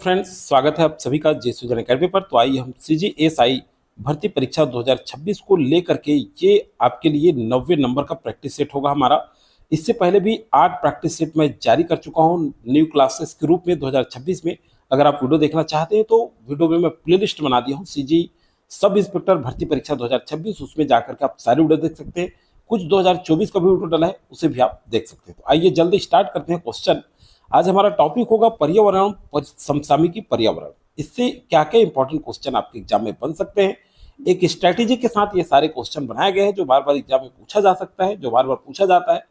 Friends, स्वागत है आप सभी का जेसू जन अकेडमी पर। तो आइए हम CGSI भर्ती परीक्षा 2026 को लेकर के ये आपके लिए 90 नंबर का प्रैक्टिस सेट होगा हमारा। इससे पहले भी 8 प्रैक्टिस सेट मैं जारी कर चुका हूँ न्यू क्लासेस के रूप में 2026 में। अगर आप वीडियो देखना चाहते हैं तो वीडियो में मैं प्लेलिस्ट बना दिया हूँ CG सब इंस्पेक्टर भर्ती परीक्षा 2026, उसमें जाकर के आप सारे वीडियो देख सकते हैं। कुछ 2024 का भी वीडियो डाला है, उसे भी आप देख सकते हैं। तो आइए जल्दी स्टार्ट करते हैं क्वेश्चन। आज हमारा टॉपिक होगा पर्यावरण समसामयिकी पर्यावरण। इससे क्या क्या इंपॉर्टेंट क्वेश्चन आपके एग्जाम में बन सकते हैं। एक स्ट्रेटेजी के साथ ये सारे क्वेश्चन बनाए गए हैं जो बार बार एग्जाम में पूछा जा सकता है, जो बार बार पूछा जाता है,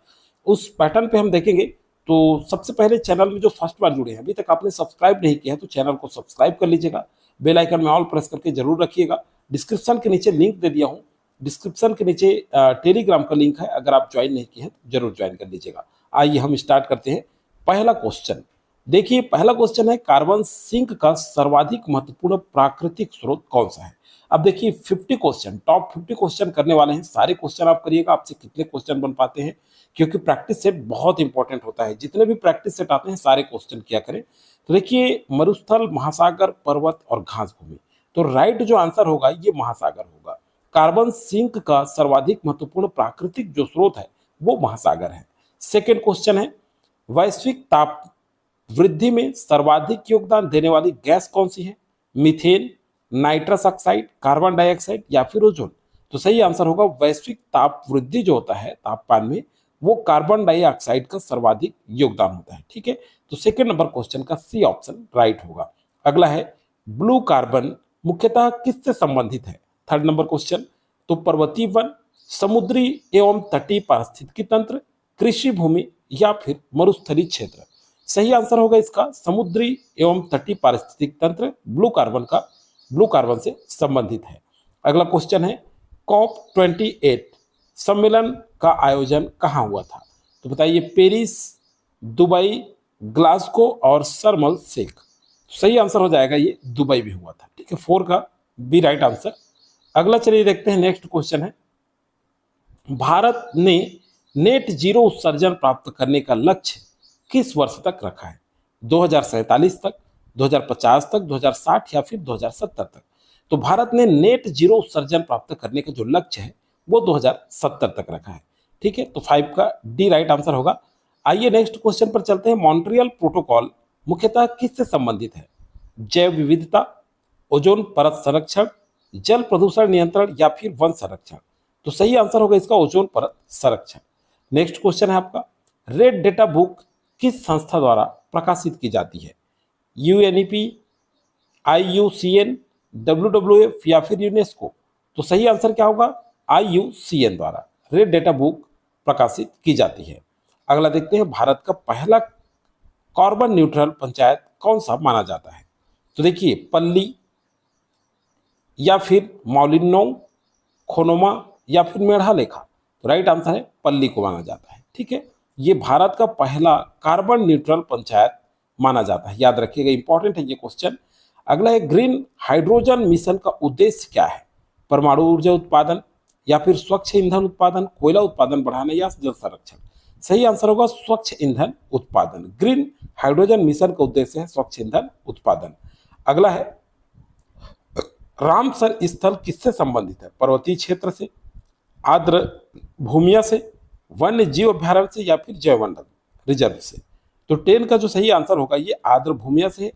उस पैटर्न पे हम देखेंगे। तो सबसे पहले चैनल में जो फर्स्ट बार जुड़े हैं, अभी तक आपने सब्सक्राइब नहीं किया है तो चैनल को सब्सक्राइब कर लीजिएगा, बेल आइकन में ऑल प्रेस करके जरूर रखिएगा। डिस्क्रिप्शन के नीचे लिंक दे दिया हूँ, डिस्क्रिप्शन के नीचे टेलीग्राम का लिंक है, अगर आप ज्वाइन नहीं किए हैं तो जरूर ज्वाइन कर लीजिएगा। आइए हम स्टार्ट करते हैं। पहला क्वेश्चन देखिए, पहला क्वेश्चन है कार्बन सिंक का सर्वाधिक महत्वपूर्ण प्राकृतिक स्रोत कौन सा है। अब देखिए 50 क्वेश्चन, टॉप 50 क्वेश्चन करने वाले हैं। सारे क्वेश्चन आप करिएगा, आपसे कितने क्वेश्चन बन पाते हैं, क्योंकि प्रैक्टिस सेट बहुत इंपॉर्टेंट होता है। जितने भी प्रैक्टिस सेट आते हैं सारे क्वेश्चन किया करें। तो देखिए मरुस्थल, महासागर, पर्वत और घास भूमि, तो राइट जो आंसर होगा ये महासागर होगा। कार्बन सिंक का सर्वाधिक महत्वपूर्ण प्राकृतिक जो स्रोत है वो महासागर है। सेकेंड क्वेश्चन है वैश्विक ताप वृद्धि में सर्वाधिक योगदान देने वाली गैस कौन सी है। Methane, nitrous oxide, carbon dioxide या फिर ओजोन। तो सही आंसर होगा वैश्विक ताप वृद्धि जो होता है तापमान में, वो कार्बन डाइऑक्साइड का सर्वाधिक योगदान होता है। ठीक है, तो सेकेंड नंबर क्वेश्चन का सी ऑप्शन राइट होगा। अगला है ब्लू कार्बन मुख्यतः किससे संबंधित है। थर्ड नंबर क्वेश्चन, तो पर्वतीय वन, समुद्री एवं तटीय पारिस्थितिकी तंत्र, कृषि भूमि या फिर मरुस्थलीय क्षेत्र। सही आंसर होगा इसका समुद्री एवं तटीय पारिस्थितिक तंत्र ब्लू कार्बन से संबंधित है। अगला क्वेश्चन है COP28 सम्मेलन का आयोजन कहाँ हुआ था। तो बताइए पेरिस, दुबई, ग्लासगो और शर्म एल शेख। सही आंसर हो जाएगा ये दुबई में हुआ था। ठीक है, 4 का बी राइट आंसर। अगला चलिए देखते हैं, नेक्स्ट क्वेश्चन है भारत ने नेट जीरो उत्सर्जन प्राप्त करने का लक्ष्य किस वर्ष तक रखा है। 2047 तक, 2050 तक, 2060 या फिर 2070 तक। तो भारत ने नेट जीरो उत्सर्जन प्राप्त करने का जो लक्ष्य है वो 2070 तक रखा है। ठीक है, तो 5 का डी राइट आंसर होगा। आइए नेक्स्ट क्वेश्चन पर चलते हैं। मॉन्ट्रियल प्रोटोकॉल मुख्यतः किससे संबंधित है। जैव विविधता, ओजोन परत संरक्षण, जल प्रदूषण नियंत्रण या फिर वन संरक्षण। तो सही आंसर होगा इसका ओजोन परत संरक्षण। नेक्स्ट क्वेश्चन है आपका रेड डेटा बुक किस संस्था द्वारा प्रकाशित की जाती है। UNEP, IUCN, WWF या फिर यूनेस्को। तो सही आंसर क्या होगा IUCN द्वारा रेड डेटा बुक प्रकाशित की जाती है। अगला देखते हैं भारत का पहला कार्बन न्यूट्रल पंचायत कौन सा माना जाता है। तो देखिए पल्ली या फिर मौलिन्नो, खोनोमा या फिर मेढ़ालेखा। तो राइट आंसर है पल्ली को माना जाता है। ठीक है, ये भारत का पहला कार्बन न्यूट्रल पंचायत माना जाता है, याद रखिएगा, इंपॉर्टेंट है ये क्वेश्चन। अगला है ग्रीन हाइड्रोजन मिशन का उद्देश्य क्या है। परमाणु ऊर्जा उत्पादन या फिर स्वच्छ ईंधन उत्पादन, कोयला उत्पादन बढ़ाना या जल संरक्षण। सही आंसर होगा स्वच्छ ईंधन उत्पादन। ग्रीन हाइड्रोजन मिशन का उद्देश्य है स्वच्छ ईंधन उत्पादन। अगला है रामसर स्थल किससे संबंधित है। पर्वतीय क्षेत्र से, आर्द्र भूमिया से, वन्य जीव अभ्यारण्य से या फिर जैवमंडल रिजर्व से। तो 10 का जो सही आंसर होगा ये आर्द्र भूमिया से।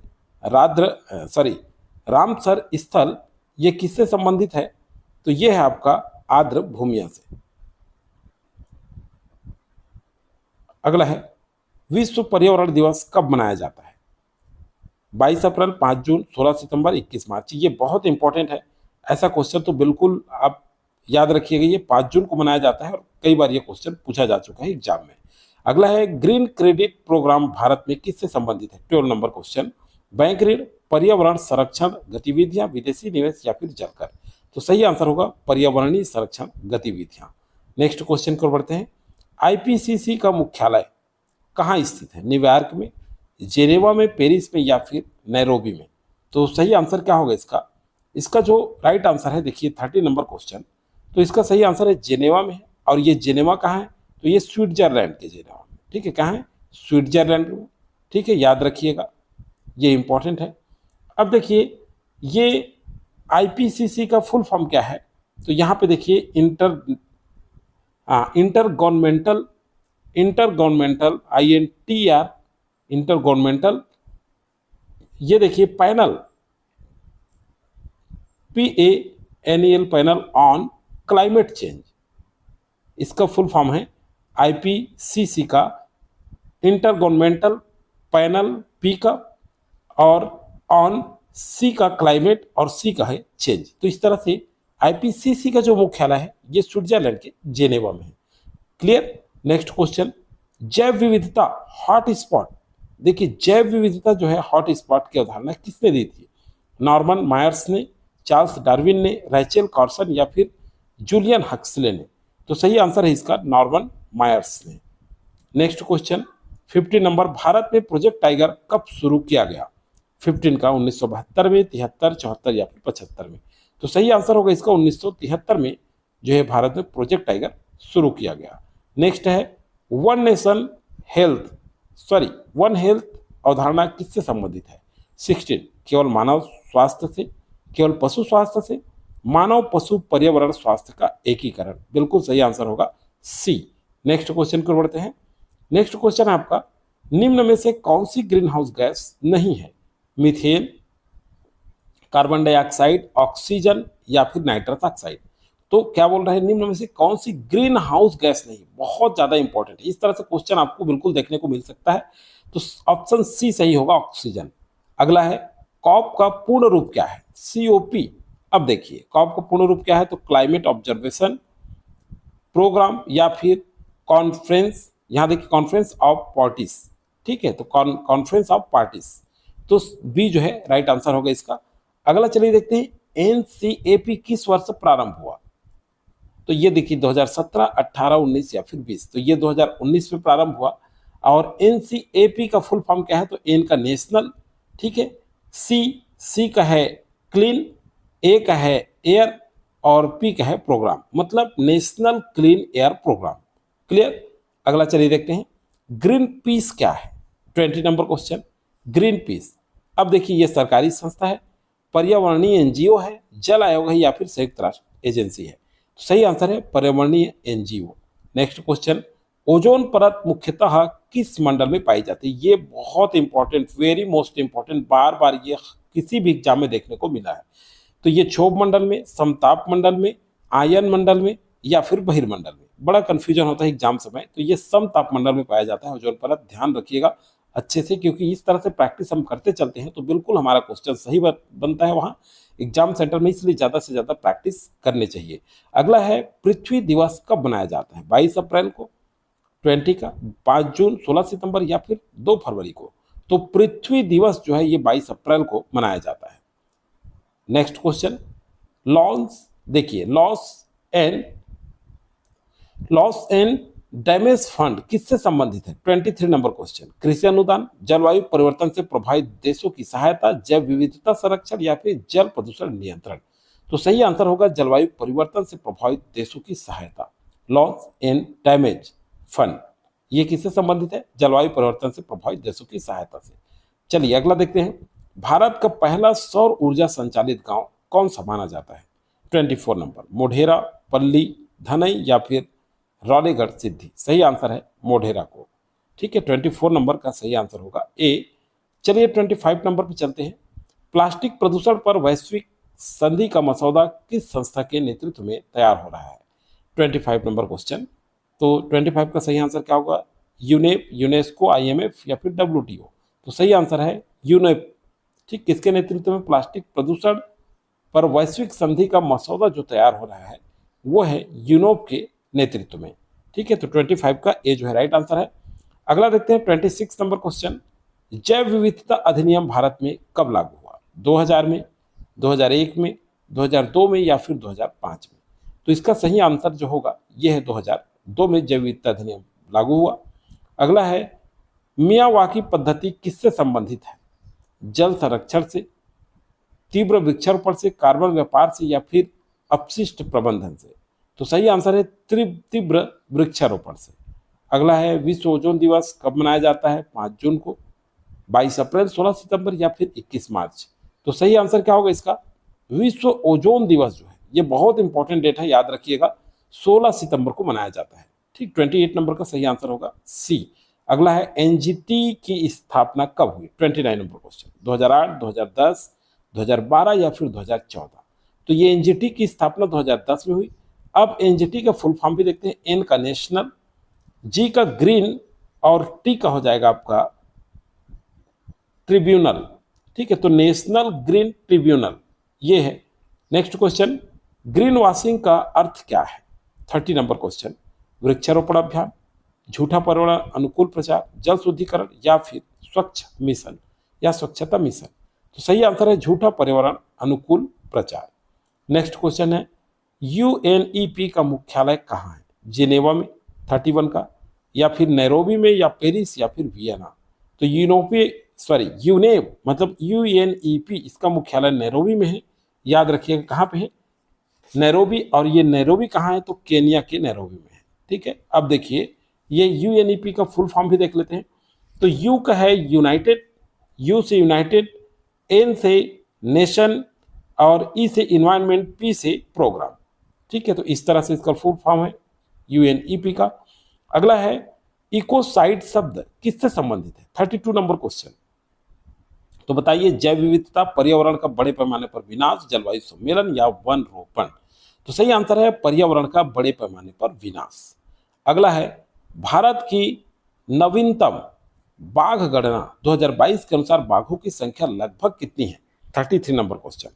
रामसर स्थल ये किससे संबंधित है। तो ये है आपका आर्द्र भूमिया से। अगला है विश्व पर्यावरण दिवस कब मनाया जाता है। 22 अप्रैल, 5 जून, 16 सितंबर, 21 मार्च। ये बहुत इंपॉर्टेंट है, ऐसा क्वेश्चन तो बिल्कुल आप याद रखिएगा। ये 5 जून को मनाया जाता है और कई बार ये क्वेश्चन पूछा जा चुका है एग्जाम में। अगला है ग्रीन क्रेडिट प्रोग्राम भारत में किससे संबंधित है। 12 नंबर क्वेश्चन बैंक ऋण, पर्यावरण संरक्षण गतिविधियां, विदेशी निवेश या फिर जलकर। तो सही आंसर होगा पर्यावरणीय संरक्षण गतिविधियां। नेक्स्ट क्वेश्चन को बढ़ते हैं। IPCC का मुख्यालय कहाँ स्थित है। न्यूयॉर्क में, जेनेवा में, पेरिस में या फिर नैरोबी में। तो सही आंसर क्या होगा इसका जो राइट आंसर है देखिए 30 नंबर क्वेश्चन, तो इसका सही आंसर है जेनेवा में है। और ये जेनेवा कहाँ है, तो ये स्विट्जरलैंड के जेनेवा में। ठीक है, कहाँ है, स्विट्जरलैंड में। ठीक है, याद रखिएगा, ये इंपॉर्टेंट है। अब देखिए ये आईपीसीसी का फुल फॉर्म क्या है, तो यहाँ पे देखिए inter governmental, INTR, inter governmental, ये देखिए panel, PANEL, panel on climate change, इसका फुल फॉर्म है आईपीसीसी का इंटर गवर्नमेंटल पैनल, पी का, और ऑन सी का क्लाइमेट, और सी का है चेंज। तो इस तरह से आईपीसीसी का जो मुख्यालय है ये स्विट्जरलैंड के जेनेवा में है। क्लियर। नेक्स्ट क्वेश्चन, जैव विविधता हॉट स्पॉट। देखिए जैव विविधता जो है हॉट स्पॉट की अवधारणा किसने दी थी? नॉर्मन मायर्स ने, चार्ल्स डार्विन ने, रैचल कार्सन या फिर जूलियन हक्सले ने? तो सही आंसर है इसका नॉर्मन मायर्स ने। नेक्स्ट क्वेश्चन 15 नंबर, भारत में प्रोजेक्ट टाइगर कब शुरू किया गया? 15 का 1972 में, 73, 74 या फिर 75 में? तो सही आंसर होगा इसका 1973 में जो है भारत में प्रोजेक्ट टाइगर शुरू किया गया। नेक्स्ट है वन हेल्थ अवधारणा किससे संबंधित है? 16, केवल मानव स्वास्थ्य से, केवल पशु स्वास्थ्य से, मानव पशु पर्यावरण स्वास्थ्य का एकीकरण? बिल्कुल सही आंसर होगा सी। नेक्स्ट क्वेश्चन को बढ़ते हैं। नेक्स्ट क्वेश्चन है आपका, निम्न में से कौन सी ग्रीन हाउस गैस नहीं है? मीथेन, कार्बन डाइऑक्साइड, ऑक्सीजन या फिर नाइट्रस ऑक्साइड? तो क्या बोल रहे हैं, निम्न में से कौन सी ग्रीन हाउस गैस नहीं? बहुत ज्यादा इंपॉर्टेंट है, इस तरह से क्वेश्चन आपको बिल्कुल देखने को मिल सकता है। तो ऑप्शन सी सही होगा, ऑक्सीजन। अगला है कॉप का पूर्ण रूप क्या है? COP। अब देखिए कॉप का पूर्ण रूप क्या है, तो क्लाइमेट ऑब्जर्वेशन प्रोग्राम या फिर कॉन्फ्रेंस, यहां देखिए कॉन्फ्रेंस ऑफ पार्टीज, ठीक है, तो कॉन्फ्रेंस ऑफ पार्टीज, तो बी जो है राइट आंसर होगा इसका। अगला चलिए देखते हैं, NCAP किस वर्ष प्रारंभ हुआ? तो ये देखिए 2017, 18, 19 या फिर 20? तो ये 2019 में प्रारंभ हुआ। और NCAP का फुल फॉर्म क्या है? तो एन का नेशनल, ठीक है, सी का है क्लीन, ए का है एयर, और पी का है प्रोग्राम, मतलब national clean air program. Clear. अगला चलिए देखते हैं, ग्रीन पीस क्या है? 20 नंबर क्वेश्चन, ग्रीन पीस। अब देखिए ये सरकारी संस्था है, पर्यावरणीय NGO है, जल आयोग है या फिर संयुक्त राष्ट्र एजेंसी है? तो सही आंसर है पर्यावरणीय NGO। नेक्स्ट क्वेश्चन, ओजोन परत मुख्यतः किस मंडल में पाई जाती है? ये बहुत इंपॉर्टेंट, वेरी मोस्ट इंपॉर्टेंट, बार बार ये किसी भी एग्जाम में देखने को मिला है। तो ये क्षोभ मंडल में, समताप मंडल में, आयन मंडल में या फिर बहिर्मंडल में? बड़ा कंफ्यूजन होता है एग्जाम समय। तो ये समताप मंडल में पाया जाता है ओजोन परत, ध्यान रखिएगा अच्छे से, क्योंकि इस तरह से प्रैक्टिस हम करते चलते हैं तो बिल्कुल हमारा क्वेश्चन सही बनता है वहाँ एग्जाम सेंटर में, इसलिए ज़्यादा से ज़्यादा प्रैक्टिस करनी चाहिए। अगला है पृथ्वी दिवस कब मनाया जाता है? 22 अप्रैल को, 20 का, 5 जून, 16 सितंबर या फिर 2 फरवरी को? तो पृथ्वी दिवस जो है ये 22 अप्रैल को मनाया जाता है। नेक्स्ट क्वेश्चन, देखिए लॉस एंड डैमेज फंड किससे संबंधित है? 23 नंबर क्वेश्चन, कृषि अनुदान, जलवायु परिवर्तन से प्रभावित देशों की सहायता, जैव विविधता संरक्षण या फिर जल प्रदूषण नियंत्रण? तो सही आंसर होगा जलवायु परिवर्तन से प्रभावित देशों की सहायता, लॉस एंड डैमेज फंड। ये किससे संबंधित है? जलवायु परिवर्तन से प्रभावित देशों की सहायता से। चलिए अगला देखते हैं, भारत का पहला सौर ऊर्जा संचालित गांव कौन सा माना जाता है? 24 नंबर, मोढेरा, पल्ली, धनई या फिर रालेगढ़ सिद्धि? सही आंसर है मोढेरा को, ठीक है, 24 नंबर का सही आंसर होगा ए। चलिए 25 नंबर पे चलते हैं, प्लास्टिक प्रदूषण पर वैश्विक संधि का मसौदा किस संस्था के नेतृत्व में तैयार हो रहा है? 25 नंबर क्वेश्चन। तो 25 का सही आंसर क्या होगा? यूनेप, यूनेस्को, IMF या फिर WTO? तो सही आंसर है यूनेप, ठीक। किसके नेतृत्व में प्लास्टिक प्रदूषण पर वैश्विक संधि का मसौदा जो तैयार हो रहा है वो है यूनेप के नेतृत्व में, ठीक है। तो 25 का ए जो है राइट आंसर है। अगला देखते हैं 26 नंबर क्वेश्चन, जैव विविधता अधिनियम भारत में कब लागू हुआ? 2000 में, 2001 में, 2002 में या फिर 2005 में? तो इसका सही आंसर जो होगा ये है 2002 में जैव विविधता अधिनियम लागू हुआ। अगला है मियावाकी पद्धति किससे संबंधित है? जल संरक्षण से, तीव्र वृक्षारोपण से, कार्बन व्यापार से या फिर अपशिष्ट प्रबंधन से? तो सही आंसर है तीव्र वृक्षारोपण से। अगला है विश्व ओजोन दिवस कब मनाया जाता है? 5 जून को, 22 अप्रैल, 16 सितंबर या फिर 21 मार्च? तो सही आंसर क्या होगा इसका? विश्व ओजोन दिवस जो है ये बहुत इंपॉर्टेंट डेट है, याद रखिएगा, 16 सितंबर को मनाया जाता है। ठीक, 28 नंबर का सही आंसर होगा सी। अगला है एनजीटी की स्थापना कब हुई? 29 नंबर क्वेश्चन। 2008, 2010, 2012 या फिर 2014? तो ये एनजीटी की स्थापना 2010 में हुई। अब एनजीटी का फुल फॉर्म भी देखते हैं। एन का नेशनल, जी का ग्रीन और टी का हो जाएगा आपका ट्रिब्यूनल। ठीक है, तो नेशनल ग्रीन ट्रिब्यूनल ये है। नेक्स्ट क्वेश्चन, ग्रीन वॉशिंग का अर्थ क्या है? 30 नंबर क्वेश्चन। वृक्षारोपण अभियान, झूठा पर्यावरण अनुकूल प्रचार, जल शुद्धिकरण या फिर स्वच्छ मिशन या स्वच्छता मिशन? तो सही आंसर है झूठा पर्यावरण अनुकूल प्रचार। नेक्स्ट क्वेश्चन है, यूएनईपी का मुख्यालय कहाँ है? जिनेवा में 31 का, या फिर नैरोबी में, या पेरिस, या फिर वियना? तो यूनेव मतलब यूएनईपी इसका मुख्यालय नैरोबी में है। याद रखिएगा कहाँ पे है? नैरोबी। और ये नैरोबी कहाँ है? तो केनिया के नैरोबी में है। ठीक है, अब देखिए ये यूएनईपी का फुल फॉर्म भी देख लेते हैं। तो यू का है यूनाइटेड, यू से यूनाइटेड, एन से नेशन और ई से इन्वायरमेंट, पी से प्रोग्राम। ठीक है, तो इस तरह से इसका फुल फॉर्म है यूएनईपी का। अगला है इकोसाइड शब्द किससे संबंधित है? 32 नंबर क्वेश्चन। तो बताइए, जैव विविधता, पर्यावरण का बड़े पैमाने पर विनाश, जलवायु सम्मेलन या वन रोपण? तो सही आंसर है पर्यावरण का बड़े पैमाने पर विनाश। अगला है भारत की नवीनतम बाघ गणना 2022 के अनुसार बाघों की संख्या लगभग कितनी है? 33 नंबर क्वेश्चन।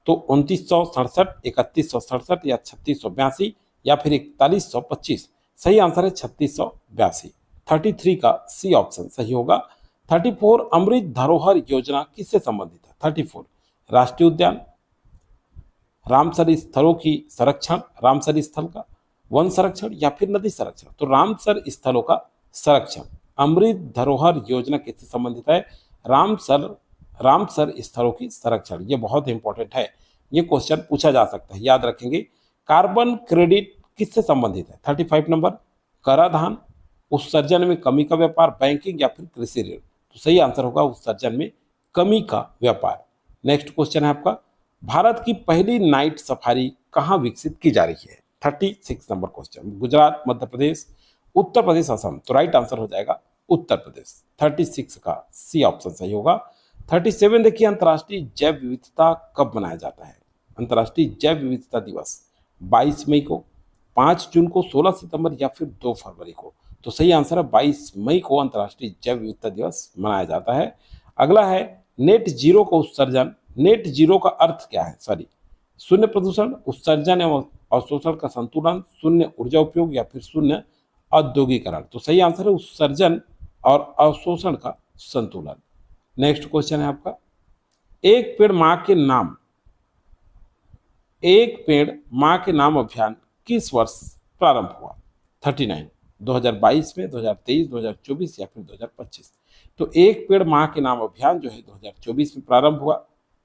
तो 2967, 3167 या 3682 या फिर 4125? सही आंसर है 3682। 33 का सी ऑप्शन सही होगा। 34 अमृत धरोहर योजना किससे संबंधित है? 34 राष्ट्रीय उद्यान, रामसर स्थलों की संरक्षण, रामसर स्थल का वन संरक्षण या फिर नदी संरक्षण? तो रामसर स्थलों का संरक्षण। अमृत धरोहर योजना किससे संबंधित है? रामसर स्थलों की संरक्षण। ये बहुत इंपॉर्टेंट है, ये क्वेश्चन पूछा जा सकता है, याद रखेंगे। कार्बन क्रेडिट किससे संबंधित है? 35 नंबर कराधान, उत्सर्जन में कमी का व्यापार, बैंकिंग या फिर कृषि ऋण? तो सही आंसर होगा उत्सर्जन में कमी का व्यापार। नेक्स्ट क्वेश्चन है आपका, भारत की पहली नाइट सफारी कहाँ विकसित की जा रही है? 36 नंबर क्वेश्चन। गुजरात, मध्य प्रदेश, उत्तर प्रदेश, असम? तो राइट आंसर हो जाएगा उत्तर प्रदेश। 36 का सी ऑप्शन सही होगा। 37 देखिए, अंतर्राष्ट्रीय जैव विविधता कब मनाया जाता है? अंतर्राष्ट्रीय जैव विविधता दिवस 22 मई को, 5 जून को, 16 सितंबर या फिर 2 फरवरी को? तो सही आंसर है 22 मई को अंतर्राष्ट्रीय जैव विविधता दिवस मनाया जाता है। अगला है नेट जीरो का उत्सर्जन। नेट जीरो का अर्थ क्या है? शून्य प्रदूषण, उत्सर्जन एवं अवशोषण का संतुलन, शून्य ऊर्जा उपयोग या फिर शून्य औद्योगिकरण? तो सही आंसर है उत्सर्जन और अवशोषण का संतुलन। नेक्स्ट क्वेश्चन है आपका, एक पेड़ माँ के नाम अभियान किस वर्ष प्रारंभ हुआ? 39 2022 में, 2023, 2024 या फिर 2025? तो एक पेड़ माँ के नाम अभियान जो है 2024 में प्रारंभ हुआ।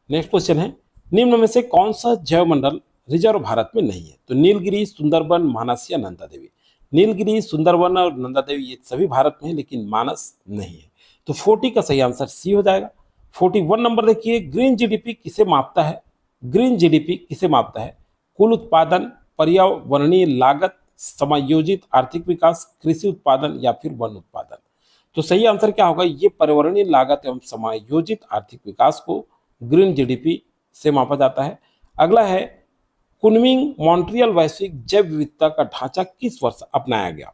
नेक्स्ट क्वेश्चन है, निम्न में से कौन सा जैव मंडल रिजर्व भारत में नहीं है? तो नीलगिरी, सुंदरबन, मानस या नंदा देवी? नीलगिरी, सुंदरबन और नंदा देवी ये सभी भारत में है, लेकिन मानस नहीं है। तो 40 का सही आंसर सी हो जाएगा। 41 नंबर देखिए, ग्रीन जीडीपी किसे मापता है? ग्रीन जीडीपी किसे मापता है? कुल उत्पादन, पर्यावरणीय लागत, समायोजित आर्थिक विकास, कृषि उत्पादन या फिर वन उत्पादन? तो सही आंसर क्या होगा? ये पर्यावरणीय लागत एवं समायोजित आर्थिक विकास को ग्रीन जीडीपी से मापा जाता है। अगला है कुनमिंग मॉन्ट्रियल वैश्विक जैव विविधता का ढांचा किस वर्ष अपनाया गया?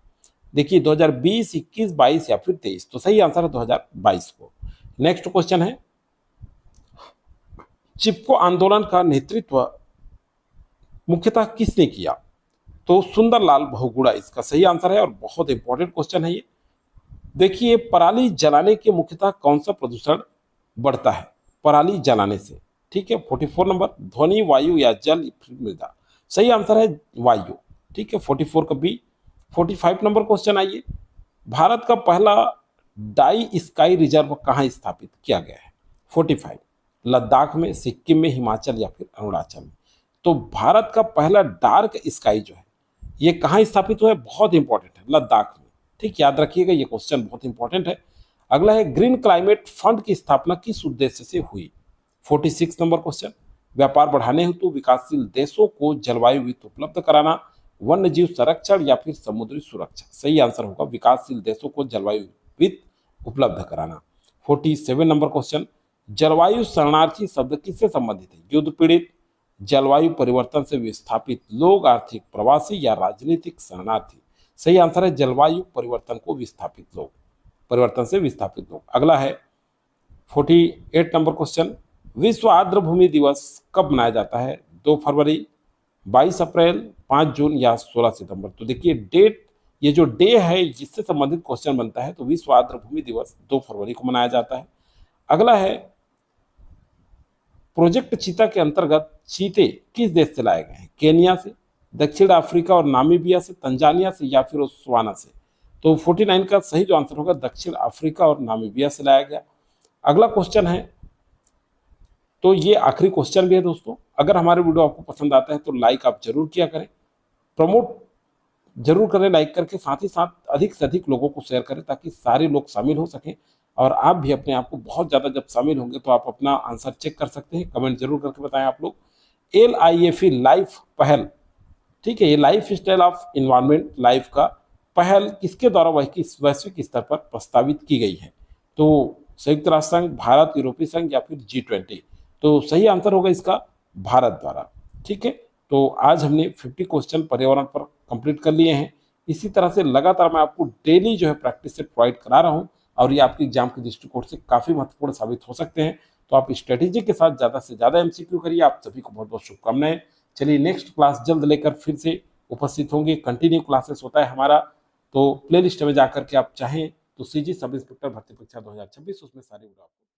देखिए 2020, 21, 22 या फिर 23? तो सही आंसर है 2022 को। नेक्स्ट क्वेश्चन है, चिपको आंदोलन का नेतृत्व मुख्यतः किसने किया? तो सुंदरलाल बहुगुणा इसका सही आंसर है और बहुत इंपॉर्टेंट क्वेश्चन है ये। देखिए पराली जलाने के मुख्यतः कौन सा प्रदूषण बढ़ता है? पराली जलाने से। ठीक है, 44 नंबर, ध्वनि, वायु या जल फिर मृदा? सही आंसर है वायु। ठीक है, 44 का बी। 45 नंबर क्वेश्चन आइए, भारत का पहला डाई स्काई रिजर्व कहाँ स्थापित किया गया है? 45 लद्दाख में, सिक्किम में, हिमाचल या फिर अरुणाचल में? तो भारत का पहला डार्क स्काई जो है ये कहाँ स्थापित हुआ है? बहुत इंपॉर्टेंट है, लद्दाख में। ठीक, याद रखिएगा ये क्वेश्चन बहुत इंपॉर्टेंट है। अगला है ग्रीन क्लाइमेट फंड की स्थापना किस उद्देश्य से हुई? 46 नंबर क्वेश्चन, व्यापार बढ़ाने हेतु विकासशील देशों को जलवायु वित्त उपलब्ध कराना, वन्य जीव संरक्षण या फिर समुद्री सुरक्षा। सही आंसर होगा विकासशील देशों को जलवायु वित्त उपलब्ध कराना। 47 नंबर क्वेश्चन, जलवायु शरणार्थी शब्द किससे संबंधित है? युद्ध पीड़ित, जलवायु परिवर्तन से विस्थापित लोग, आर्थिक प्रवासी या राजनीतिक शरणार्थी। सही आंसर है जलवायु परिवर्तन को विस्थापित लोग, परिवर्तन से विस्थापित लोग। अगला है 48 नंबर क्वेश्चन, विश्व आर्द्र भूमि दिवस कब मनाया जाता है? 2 फरवरी, 22 अप्रैल, 5 जून या 16 सितंबर। तो देखिए डेट, ये जो डे है जिससे संबंधित क्वेश्चन बनता है, तो विश्व आर्द्र भूमि दिवस 2 फरवरी को मनाया जाता है। अगला है प्रोजेक्ट चीता के अंतर्गत चीते किस देश से लाए गए हैं? केनिया से, दक्षिण अफ्रीका और नामीबिया से, तंजानिया से या फिर बोत्सवाना से। तो 49 का सही जो आंसर होगा दक्षिण अफ्रीका और नामीबिया से लाया गया। अगला क्वेश्चन है, तो ये आखिरी क्वेश्चन भी है दोस्तों। अगर हमारे वीडियो आपको पसंद आता है तो लाइक आप जरूर किया करें, प्रमोट जरूर करें लाइक करके, साथ ही साथ अधिक से अधिक लोगों को शेयर करें ताकि सारे लोग शामिल हो सकें। और आप भी अपने आप को बहुत ज़्यादा जब शामिल होंगे तो आप अपना आंसर चेक कर सकते हैं, कमेंट जरूर करके बताएं आप लोग। LIFE लाइफ पहल, ठीक है, ये life style of environment life का पहल किसके द्वारा वैश्विक स्तर पर प्रस्तावित की गई है? तो संयुक्त राष्ट्र संघ, भारत, यूरोपीय संघ या फिर G20। तो सही आंसर होगा इसका भारत द्वारा। ठीक है, तो आज हमने 50 क्वेश्चन पर्यावरण पर कंप्लीट कर लिए हैं। इसी तरह से लगातार मैं आपको डेली जो है प्रैक्टिस सेट प्रोवाइड करा रहा हूँ और ये आपके एग्जाम के दृष्टिकोण से काफ़ी महत्वपूर्ण साबित हो सकते हैं। तो आप स्ट्रेटेजी के साथ ज़्यादा से ज़्यादा MCQ करिए। आप सभी को बहुत बहुत शुभकामनाएं। चलिए नेक्स्ट क्लास जल्द लेकर फिर से उपस्थित होंगे। कंटिन्यू क्लासेस होता है हमारा, तो प्ले लिस्ट में जाकर के आप चाहें तो CG सब इंस्पेक्टर भर्ती परीक्षा 2026 उसमें सारे वीडियो आपको